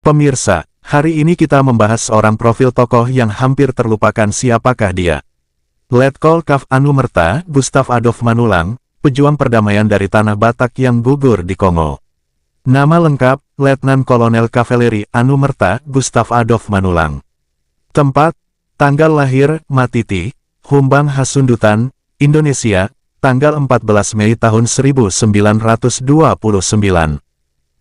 Pemirsa, hari ini kita membahas seorang profil tokoh yang hampir terlupakan. Siapakah dia? Letkol Kav Anumerta Gustav Adolf Manulang, pejuang perdamaian dari tanah Batak yang gugur di Kongo. Nama lengkap, Letnan Kolonel Kavaleri Anumerta Gustav Adolf Manulang. Tempat, tanggal lahir, Matiti, Humbang Hasundutan, Indonesia, tanggal 14 Mei tahun 1929.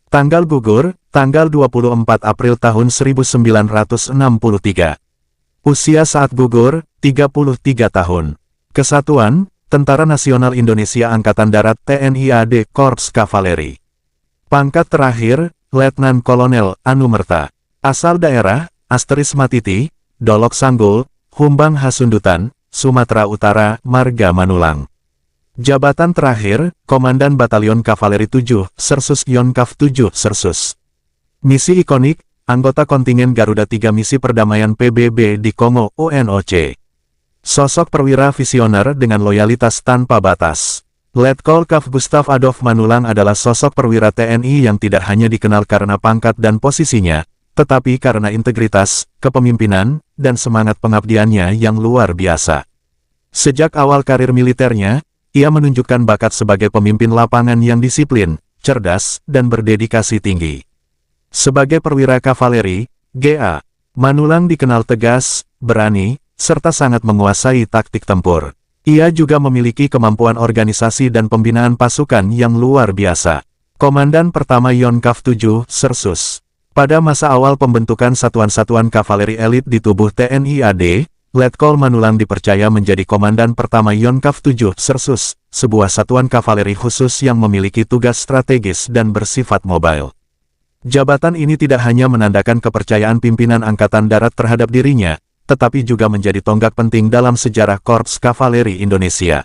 Tanggal gugur, tanggal 24 April tahun 1963. Usia saat gugur, 33 tahun. Kesatuan, Tentara Nasional Indonesia Angkatan Darat TNI AD Korps Kavaleri. Pangkat terakhir, Letnan Kolonel Anumerta. Asal daerah, Asteris Matiti, Dolok Sanggul, Humbang Hasundutan, Sumatera Utara, Marga Manulang. Jabatan terakhir, Komandan Batalion Kavaleri 7, Sersus Yonkav 7, Sersus. Misi ikonik, anggota kontingen Garuda 3 misi perdamaian PBB di Kongo, UNOC. Sosok perwira visioner dengan loyalitas tanpa batas. Letkol Kav Gustav Adolf Manulang adalah sosok perwira TNI yang tidak hanya dikenal karena pangkat dan posisinya, tetapi karena integritas, kepemimpinan, dan semangat pengabdiannya yang luar biasa. Sejak awal karir militernya, ia menunjukkan bakat sebagai pemimpin lapangan yang disiplin, cerdas, dan berdedikasi tinggi. Sebagai perwira kavaleri, GA, Manulang dikenal tegas, berani, serta sangat menguasai taktik tempur. Ia juga memiliki kemampuan organisasi dan pembinaan pasukan yang luar biasa. Komandan Pertama Yonkav 7, Sersus. Pada masa awal pembentukan satuan-satuan kavaleri elit di tubuh TNI AD, Letkol Manulang dipercaya menjadi Komandan Pertama Yonkav 7, Sersus, sebuah satuan kavaleri khusus yang memiliki tugas strategis dan bersifat mobile. Jabatan ini tidak hanya menandakan kepercayaan pimpinan Angkatan Darat terhadap dirinya, tetapi juga menjadi tonggak penting dalam sejarah Korps Kavaleri Indonesia.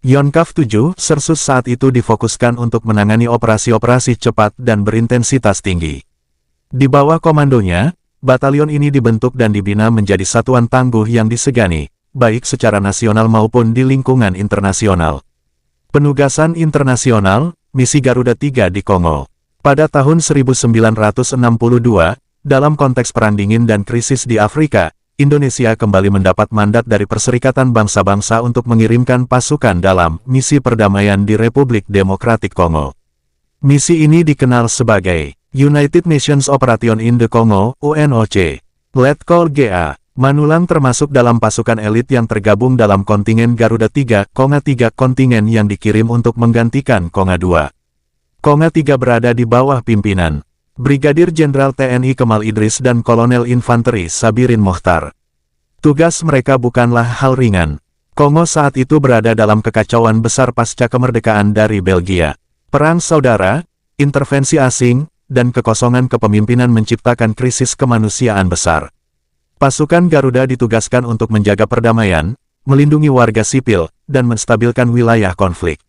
Yonkav 7, Sersus saat itu difokuskan untuk menangani operasi-operasi cepat dan berintensitas tinggi. Di bawah komandonya, batalion ini dibentuk dan dibina menjadi satuan tangguh yang disegani, baik secara nasional maupun di lingkungan internasional. Penugasan internasional, misi Garuda 3 di Kongo. Pada tahun 1962, dalam konteks Perang Dingin dan krisis di Afrika, Indonesia kembali mendapat mandat dari Perserikatan Bangsa-Bangsa untuk mengirimkan pasukan dalam misi perdamaian di Republik Demokratik Kongo. Misi ini dikenal sebagai United Nations Operation in the Congo, UNOC. Letkol GA Manulang termasuk dalam pasukan elit yang tergabung dalam kontingen Garuda 3, Konga 3 kontingen yang dikirim untuk menggantikan Konga 2. Konga 3 berada di bawah pimpinan Brigadir Jenderal TNI Kemal Idris dan Kolonel Infanteri Sabirin Mohtar. Tugas mereka bukanlah hal ringan. Kongo saat itu berada dalam kekacauan besar pasca kemerdekaan dari Belgia. Perang saudara, intervensi asing, dan kekosongan kepemimpinan menciptakan krisis kemanusiaan besar. Pasukan Garuda ditugaskan untuk menjaga perdamaian, melindungi warga sipil, dan menstabilkan wilayah konflik.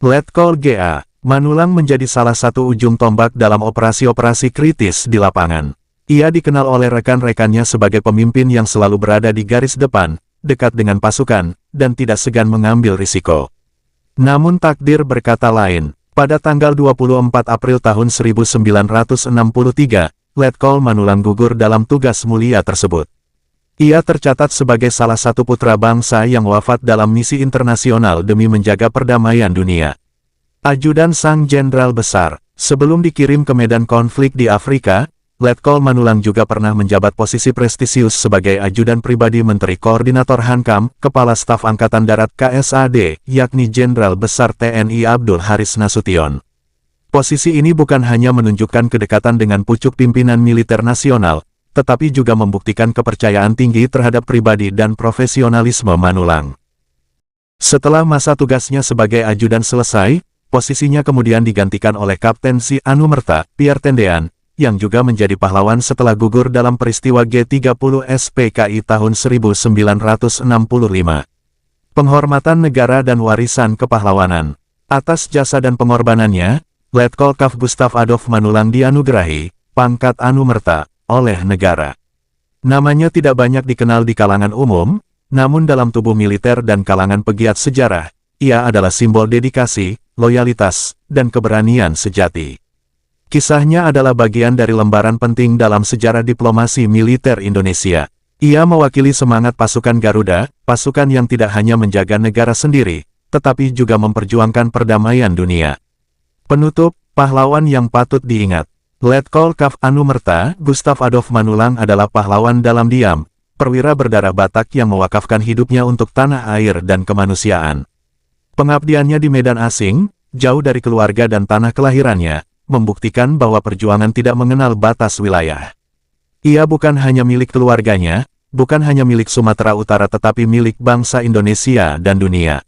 Letkol GA Manulang menjadi salah satu ujung tombak dalam operasi-operasi kritis di lapangan. Ia dikenal oleh rekan-rekannya sebagai pemimpin yang selalu berada di garis depan, dekat dengan pasukan, dan tidak segan mengambil risiko. Namun takdir berkata lain. Pada tanggal 24 April tahun 1963, Letkol Manulang gugur dalam tugas mulia tersebut. Ia tercatat sebagai salah satu putra bangsa yang wafat dalam misi internasional demi menjaga perdamaian dunia. Ajudan Sang Jenderal Besar. Sebelum dikirim ke medan konflik di Afrika, Letkol Manulang juga pernah menjabat posisi prestisius sebagai ajudan pribadi Menteri Koordinator Hankam, Kepala Staf Angkatan Darat KSAD, yakni Jenderal Besar TNI Abdul Haris Nasution. Posisi ini bukan hanya menunjukkan kedekatan dengan pucuk pimpinan militer nasional, tetapi juga membuktikan kepercayaan tinggi terhadap pribadi dan profesionalisme Manulang. Setelah masa tugasnya sebagai ajudan selesai, posisinya kemudian digantikan oleh Kapten Si Anumerta, Pierre Tendean, yang juga menjadi pahlawan setelah gugur dalam peristiwa G30 SPKI tahun 1965. Penghormatan negara dan warisan kepahlawanan. Atas jasa dan pengorbanannya, Letkol Kav Gustav Adolf Manulang dianugerahi pangkat Anumerta oleh negara. Namanya tidak banyak dikenal di kalangan umum, namun dalam tubuh militer dan kalangan pegiat sejarah, ia adalah simbol dedikasi, loyalitas, dan keberanian sejati. Kisahnya adalah bagian dari lembaran penting dalam sejarah diplomasi militer Indonesia. Ia mewakili semangat pasukan Garuda, pasukan yang tidak hanya menjaga negara sendiri, tetapi juga memperjuangkan perdamaian dunia. Penutup, pahlawan yang patut diingat. Letkol Kaf Anumerta, Gustav Adolf Manulang adalah pahlawan dalam diam, perwira berdarah Batak yang mewakafkan hidupnya untuk tanah air dan kemanusiaan. Pengabdiannya di medan asing, jauh dari keluarga dan tanah kelahirannya, membuktikan bahwa perjuangan tidak mengenal batas wilayah. Ia bukan hanya milik keluarganya, bukan hanya milik Sumatera Utara tetapi milik bangsa Indonesia dan dunia.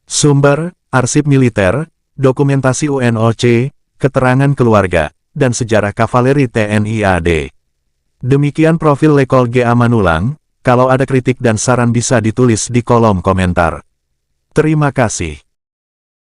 Sumber, arsip militer, dokumentasi UNOC, keterangan keluarga, dan sejarah kavaleri TNI AD. Demikian profil Letkol G.A. Manulang, kalau ada kritik dan saran bisa ditulis di kolom komentar. Terima kasih.